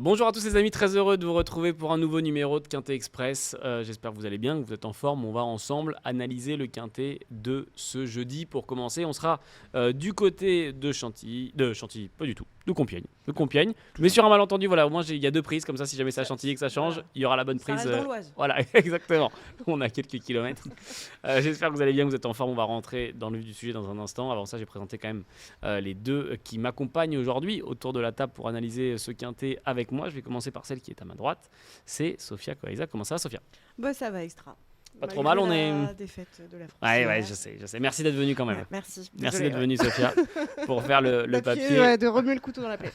Bonjour à tous les amis, très heureux de vous retrouver pour un nouveau numéro de Quintet Express. J'espère que vous allez bien, que vous êtes en forme. On va ensemble analyser le Quintet de ce jeudi. Pour commencer, on sera du côté de Chantilly, pas du tout, de Compiègne. Mais sur un malentendu, voilà, au moins il y a deux prises, comme ça si jamais c'est à Chantilly et que ça change, Voilà. il y aura la bonne Ça prise. reste dans l'Oise. Voilà, exactement. On a quelques kilomètres. J'espère que vous allez bien, que vous êtes en forme. On va rentrer dans le vif du sujet dans un instant. Avant ça, j'ai présenté quand même les deux qui m'accompagnent aujourd'hui autour de la table pour analyser ce Quintet avec moi. Je vais commencer par celle qui est à ma droite. C'est Sophia Coaiza. Comment ça va, Sophia? Bah ça va extra. Pas trop mal, on est. La défaite de la France. Ouais, je sais. Merci d'être venu quand même. Ouais, merci. Merci Désolée, d'être venu, Sophia, pour faire le papier. Ouais, de remuer le couteau dans la plaie.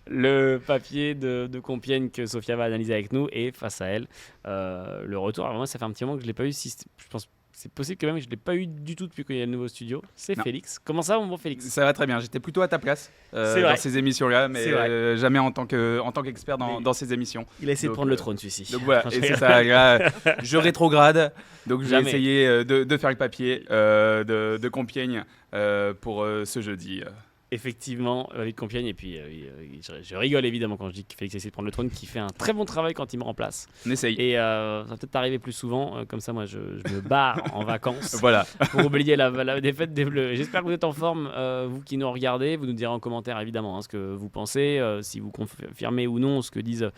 Le papier de Compiègne que Sophia va analyser avec nous, et face à elle, le retour. Alors moi, ça fait un petit moment que je ne l'ai pas eu. Je pense c'est possible quand même que je ne l'ai pas eu du tout depuis qu'il y a le nouveau studio. C'est Non. Félix. Comment ça, mon bon Félix? Ça va très bien. J'étais plutôt à ta place C'est dans vrai. ces émissions-là, mais C'est vrai. jamais en tant qu'expert Mais dans ces émissions. Il a essayé de Donc, prendre le trône, celui-ci. Donc voilà, et c'est ça. Là, je rétrograde. Donc je vais Jamais. essayer de faire le papier de Compiègne pour ce jeudi. Effectivement, avec Compiègne. Et puis, je rigole évidemment quand je dis que Félix essaie de prendre le trône, qui fait un très bon travail quand il me remplace. On essaye. Et ça va peut-être arriver plus souvent. Comme ça, moi, je me barre en vacances Voilà. pour oublier la défaite des Bleus. J'espère que vous êtes en forme, vous qui nous regardez. Vous nous direz en commentaire, évidemment, ce que vous pensez, si vous confirmez ou non ce que disent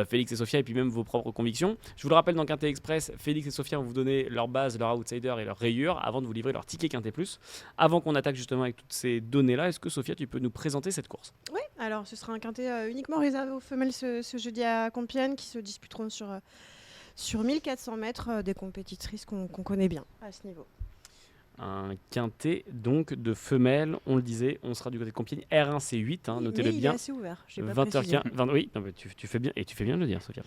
Félix et Sophia, et puis même vos propres convictions. Je vous le rappelle, dans Quintet Express, Félix et Sophia vont vous donner leur base, leur outsider et leur rayure avant de vous livrer leur ticket Quintet Plus. Avant qu'on attaque justement avec toutes ces données-là, est-ce que Sophia, tu peux nous présenter cette course? Oui, alors ce sera un quintet uniquement réservé aux femelles ce jeudi à Compiègne qui se disputeront sur 1400 mètres, des compétitrices qu'on connaît bien à ce niveau. Un quintet donc de femelles, on le disait, on sera du côté de Compiègne, R1 C8, notez-le Mais bien. il est assez ouvert, j'ai pas 20h15, précisé. oui, non, mais tu fais bien, et tu fais bien de le dire, Sophia.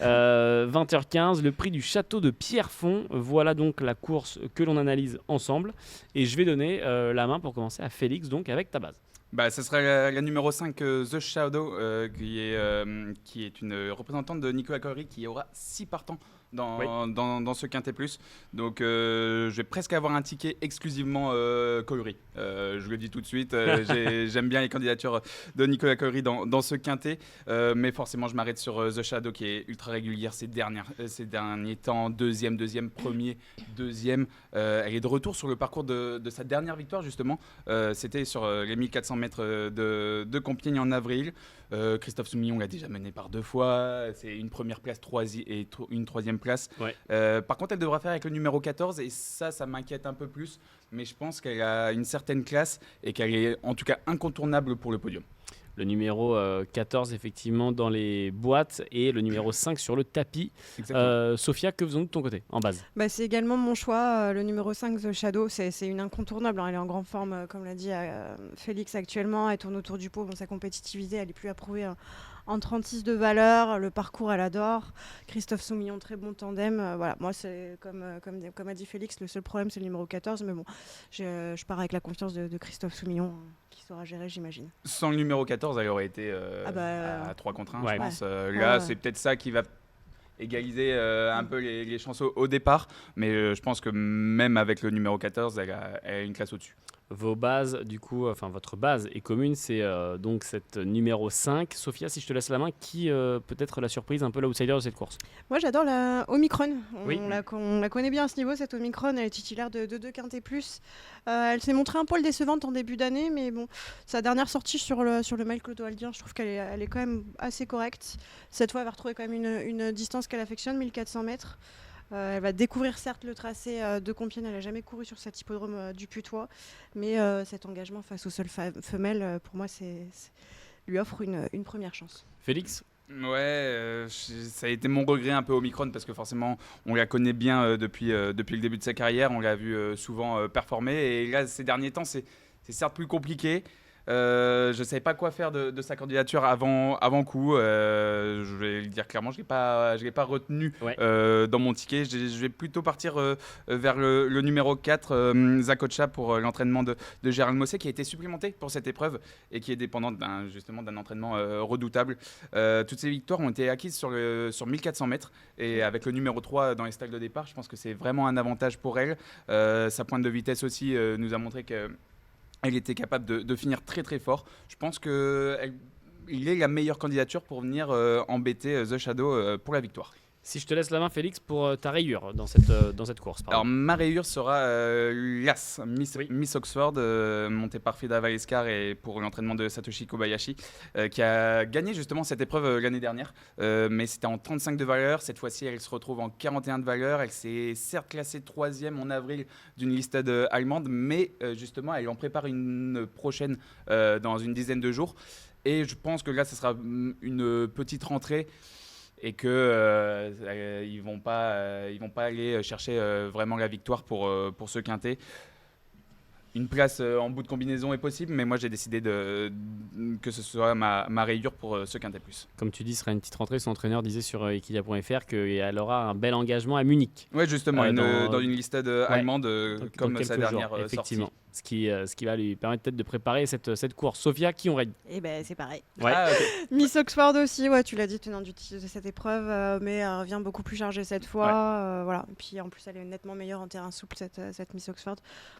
20h15, le prix du château de Pierrefonds. Voilà donc la course que l'on analyse ensemble. Et je vais donner la main pour commencer à Félix, donc avec ta base. Bah, ce sera la numéro 5, The Shadow, qui est une représentante de Nicolas Corry, qui aura 6 partants dans ce Quintet Plus. Donc je vais presque avoir un ticket exclusivement Corry. Je le dis tout de suite, j'aime bien les candidatures de Nicolas Corry dans ce Quintet. Mais forcément, je m'arrête sur The Shadow, qui est ultra régulière ces derniers temps. Deuxième, premier, deuxième. Elle est de retour sur le parcours de sa dernière victoire, justement. C'était sur les 1400 mètres de Compiègne en avril. Christophe Soumillon l'a déjà mené par 2 fois. C'est une première place et une troisième place. Ouais. Par contre, elle devra faire avec le numéro 14 et ça m'inquiète un peu plus. Mais je pense qu'elle a une certaine classe et qu'elle est en tout cas incontournable pour le podium. Le numéro 14, effectivement, dans les boîtes, et le numéro 5 sur le tapis. Sophia, que faisons-nous de ton côté, en base? Bah, c'est également mon choix, le numéro 5, The Shadow, c'est une incontournable, elle est en grande forme, comme l'a dit Félix actuellement, elle tourne autour du pot, sa compétitivité, elle est plus approuvée en 36 de valeur, le parcours elle adore, Christophe Soumillon, très bon tandem, voilà, moi c'est comme a dit Félix, le seul problème c'est le numéro 14, mais bon, je pars avec la confiance de Christophe Soumillon, qui saura gérer, j'imagine. Sans le numéro 14, elle aurait été à 3 contre 1, ouais. je pense. Ouais. Là, Ouais. c'est peut-être ça qui va égaliser un peu les chances au départ, mais je pense que même avec le numéro 14, elle a une classe au-dessus. Vos bases, du coup, enfin votre base est commune, c'est donc cette numéro 5. Sophia, si je te laisse la main, qui peut être la surprise, un peu l'outsider de cette course? Moi j'adore la Omicron, Oui. on la connaît bien à ce niveau, cette Omicron, elle est titulaire de 2 Quintet Plus. Elle s'est montrée un poil décevante en début d'année, mais bon, sa dernière sortie sur le Mail Clodo-Aldien, je trouve qu'elle elle est quand même assez correcte. Cette fois, elle va retrouver quand même une distance qu'elle affectionne, 1400 mètres. Elle va découvrir certes le tracé de Compiègne, elle n'a jamais couru sur cet hippodrome du Putois, mais cet engagement face aux seules femelles, pour moi, lui offre une première chance. Félix? Ouais, ça a été mon regret un peu Omicron parce que forcément on la connaît bien depuis le début de sa carrière, on l'a vu souvent performer et là ces derniers temps c'est certes plus compliqué. Je ne savais pas quoi faire de sa candidature avant coup. Je vais le dire clairement, je ne l'ai pas retenu dans mon ticket. Je vais plutôt partir vers le numéro 4, Zakocha, pour l'entraînement de Gérald Mossé, qui a été supplémenté pour cette épreuve et qui est dépendante justement d'un entraînement redoutable. Toutes ces victoires ont été acquises sur 1400 mètres et avec le numéro 3 dans les stalles de départ, je pense que c'est vraiment un avantage pour elle. Sa pointe de vitesse aussi nous a montré que elle était capable de finir très très fort. Je pense qu'elle il est la meilleure candidature pour venir embêter The Shadow pour la victoire. Si je te laisse la main, Félix, pour ta rayure dans cette course. Alors ma rayure sera l'As, Miss Oxford, montée par Frida Valescar et pour l'entraînement de Satoshi Kobayashi, qui a gagné justement cette épreuve l'année dernière, mais c'était en 35 de valeur. Cette fois-ci, elle se retrouve en 41 de valeur. Elle s'est certes classée 3e en avril d'une listade allemande, mais justement, elle en prépare une prochaine dans une dizaine de jours. Et je pense que là, ce sera une petite rentrée et que ils vont pas aller chercher vraiment la victoire pour ce quintet. Une place en bout de combinaison est possible, mais moi j'ai décidé que ce soit ma rayure pour ce quintet plus. Comme tu dis, ce sera une petite rentrée. Son entraîneur disait sur Equidia.fr qu'elle aura un bel engagement à Munich. Oui, justement, dans une listade allemande comme dans sa dernière jours, effectivement. sortie. Ce qui va lui permettre peut-être de préparer cette course. Sophia, qui on raide? Et ben c'est pareil. Ouais. Ah, ok. Miss Oxford aussi, ouais, tu l'as dit, tenant du titre de cette épreuve, mais elle revient beaucoup plus chargée cette fois. Voilà. Et puis en plus, elle est nettement meilleure en terrain souple, cette Miss Oxford.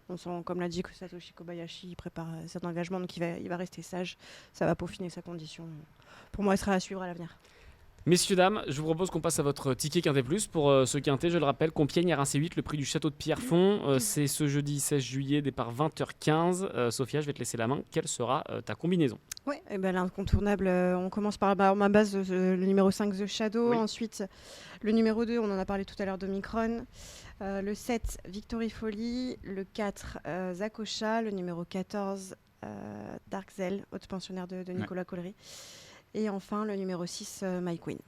On sent, comme l'a dit, que Satoshi Kobayashi il prépare cet engagement, donc il va rester sage. Ça va peaufiner sa condition. Pour moi, elle sera à suivre à l'avenir. Messieurs, dames, je vous propose qu'on passe à votre ticket Quintet Plus. Pour ce Quintet, je le rappelle, Compiègne RC8, le prix du château de Pierrefonds. C'est ce jeudi 16 juillet, départ 20h15. Sophia, je vais te laisser la main. Quelle sera ta combinaison? Ouais, et ben l'incontournable, on commence par ma base, le numéro 5, The Shadow. Oui. Ensuite, le numéro 2, on en a parlé tout à l'heure, d'Omicron. Le 7, Victory Folly. Le 4, Zakocha. Le numéro 14, Darkzel, haute pensionnaire de Nicolas Collery. Et enfin, le numéro 6, My Queen.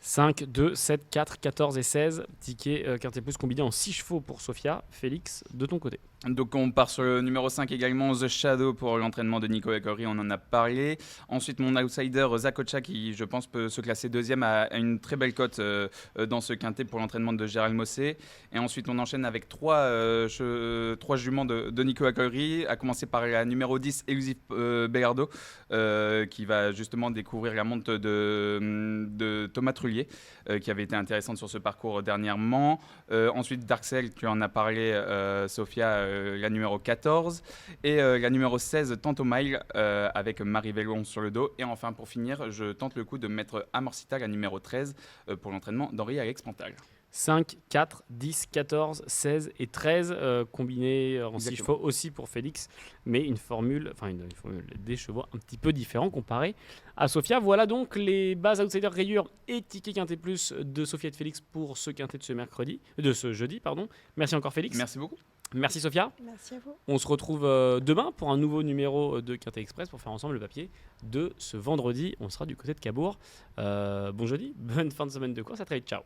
5, 2, 7, 4, 14 et 16. Ticket Quintet Plus combiné en 6 chevaux pour Sophia. Félix, de ton côté. Donc on part sur le numéro 5 également, The Shadow pour l'entraînement de Nicolas Collery, on en a parlé. Ensuite mon outsider Zakocha qui je pense peut se classer deuxième à une très belle cote dans ce quintet pour l'entraînement de Gérald Mossé. Et ensuite on enchaîne avec trois juments de Nicolas Collery, à commencer par la numéro 10 Elusif Bellardo qui va justement découvrir la monte de Thomas Trullier qui avait été intéressante sur ce parcours dernièrement. Ensuite Darkcell, tu en as parlé Sophia, la numéro 14 et la numéro 16 Tantomile avec Marie Vellon sur le dos. Et enfin pour finir, je tente le coup de mettre Amorcita, la numéro 13 pour l'entraînement d'Henri-Alex Pantal. 5, 4, 10, 14, 16 et 13 combinés en 6 chevaux aussi pour Félix, mais une formule des chevaux un petit peu différents comparé à Sophia. Voilà donc les bases outsiders rayures et ticket Quintet Plus de Sophia et de Félix pour ce quintet de ce jeudi. Merci encore Félix. Merci beaucoup. Merci Sophia. Merci à vous. On se retrouve demain pour un nouveau numéro de Quintet Express pour faire ensemble le papier de ce vendredi. On sera du côté de Cabourg. Bon jeudi, bonne fin de semaine de course, à très vite, ciao.